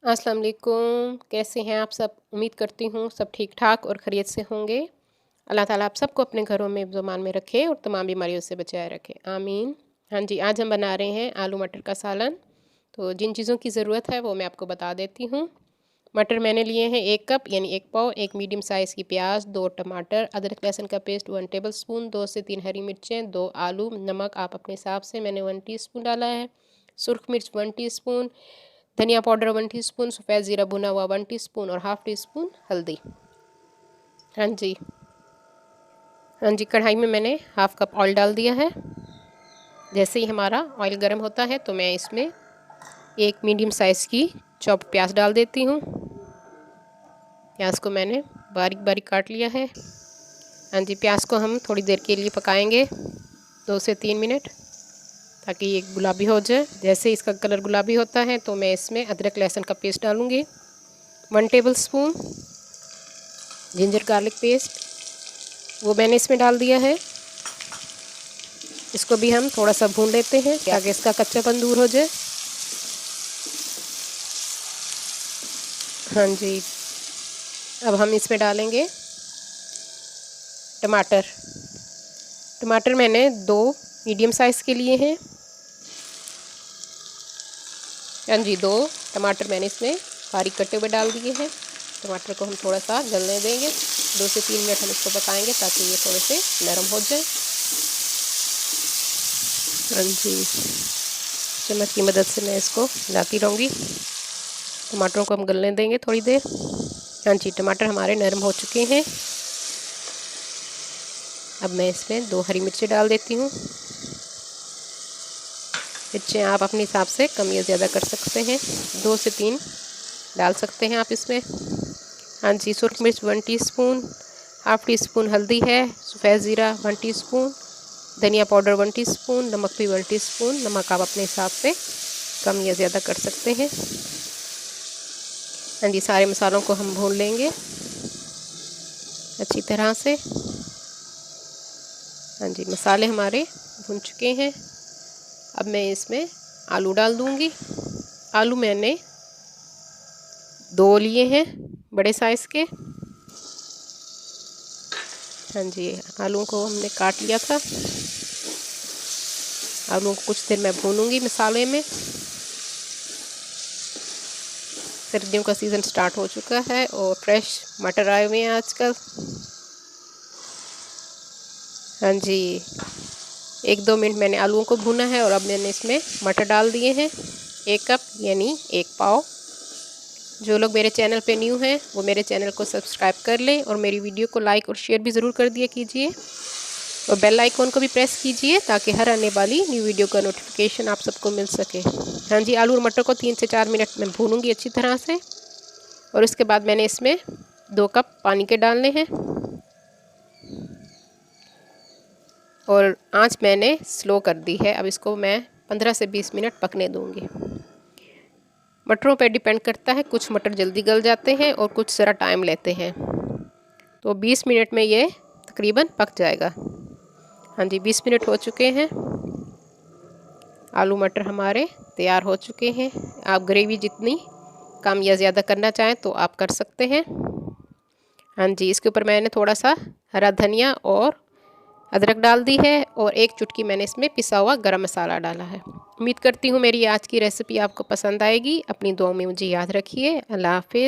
अस्सलाम वालेकुम। कैसे हैं आप सब? उम्मीद करती हूँ सब ठीक ठाक और खैरियत से होंगे। अल्लाह ताला आप सबको अपने घरों में ज़मान में रखे और तमाम बीमारियों से बचाए रखे, आमीन। हाँ जी, आज हम बना रहे हैं आलू मटर का सालन। तो जिन चीज़ों की ज़रूरत है वो मैं आपको बता देती हूँ। मटर मैंने लिए हैं 1 कप यानी 1 पाव, 1 मीडियम साइज़ की प्याज, 2 टमाटर, अदरक लहसुन का पेस्ट 1 टेबलस्पून, 2 से 3 हरी मिर्चें, 2 आलू, नमक आप अपने हिसाब से, मैंने 1 टीस्पून डाला है, सुर्ख मिर्च 1 टीस्पून, धनिया पाउडर 1 टीस्पून, सफ़ेद ज़ीरा भुना हुआ 1 टीस्पून और हाफ़ टीस्पून हल्दी। हाँ जी, हाँ जी, कढ़ाई में मैंने हाफ़ कप ऑयल डाल दिया है। जैसे ही हमारा ऑयल गर्म होता है तो मैं इसमें एक मीडियम साइज़ की चॉप प्याज डाल देती हूँ। प्याज को मैंने बारीक बारीक काट लिया है। हाँ जी, प्याज को हम थोड़ी देर के लिए पकाएंगे, 2 से 3 मिनट, ताकि ये गुलाबी हो जाए। जैसे इसका कलर गुलाबी होता है तो मैं इसमें अदरक लहसुन का पेस्ट डालूँगी, 1 टेबलस्पून। जिंजर गार्लिक पेस्ट वो मैंने इसमें डाल दिया है। इसको भी हम थोड़ा सा भून लेते हैं ताकि इसका कच्चापन दूर हो जाए। हाँ जी, अब हम इसमें डालेंगे टमाटर। टमाटर मैंने 2 मीडियम साइज़ के लिए हैं। हाँ जी, 2 टमाटर मैंने इसमें बारीक कटे हुए डाल दिए हैं। टमाटर को हम थोड़ा सा गलने देंगे, 2 से 3 मिनट हम इसको पकाएंगे ताकि ये थोड़े से नरम हो जाए। हाँ जी, चम्मच की मदद से मैं इसको हिलाती रहूँगी। टमाटरों को हम गलने देंगे थोड़ी देर। हाँ जी, टमाटर हमारे नरम हो चुके हैं। अब मैं इसमें 2 हरी मिर्ची डाल देती हूँ। मिर्चें आप अपने हिसाब से कम या ज़्यादा कर सकते हैं, 2 से 3 डाल सकते हैं आप इसमें। हाँ जी, सुर्ख मिर्च 1 टीस्पून, हाफ़ टीस्पून हल्दी है, सफ़ेद ज़ीरा 1 टीस्पून, धनिया पाउडर 1 टीस्पून, नमक भी 1 टीस्पून। नमक आप अपने हिसाब से कम या ज़्यादा कर सकते हैं। हाँ जी, सारे मसालों को हम भून लेंगे अच्छी तरह से। हाँ जी, मसाले हमारे भुन चुके हैं। अब मैं इसमें आलू डाल दूँगी। आलू मैंने 2 लिए हैं बड़े साइज़ के। हाँ जी, आलू को हमने काट लिया था। आलू को कुछ देर मैं भूनूंगी मसाले में। सर्दियों का सीज़न स्टार्ट हो चुका है और फ्रेश मटर आए हुए हैं आजकल। हाँ जी, 1-2 मिनट मैंने आलूओं को भूना है और अब मैंने इसमें मटर डाल दिए हैं 1 कप यानी 1 पाव। जो लोग मेरे चैनल पे न्यू हैं वो मेरे चैनल को सब्सक्राइब कर लें और मेरी वीडियो को लाइक और शेयर भी ज़रूर कर दिया कीजिए और बेल आइकॉन को भी प्रेस कीजिए ताकि हर आने वाली न्यू वीडियो का नोटिफिकेशन आप सबको मिल सके। हाँ जी, आलू और मटर को 3 से 4 मिनट में भूनूंगी अच्छी तरह से और उसके बाद मैंने इसमें 2 कप पानी के डालने हैं और आंच मैंने स्लो कर दी है। अब इसको मैं 15 से 20 मिनट पकने दूंगी। मटरों पर डिपेंड करता है, कुछ मटर जल्दी गल जाते हैं और कुछ ज़रा टाइम लेते हैं। तो 20 मिनट में ये तकरीबन पक जाएगा। हाँ जी, 20 मिनट हो चुके हैं। आलू मटर हमारे तैयार हो चुके हैं। आप ग्रेवी जितनी कम या ज़्यादा करना चाहें तो आप कर सकते हैं। हाँ जी, इसके ऊपर मैंने थोड़ा सा हरा धनिया और अदरक डाल दी है और 1 चुटकी मैंने इसमें पिसा हुआ गरम मसाला डाला है। उम्मीद करती हूँ मेरी आज की रेसिपी आपको पसंद आएगी। अपनी दुआओं में मुझे याद रखिए। अल्लाह हाफ़िज़।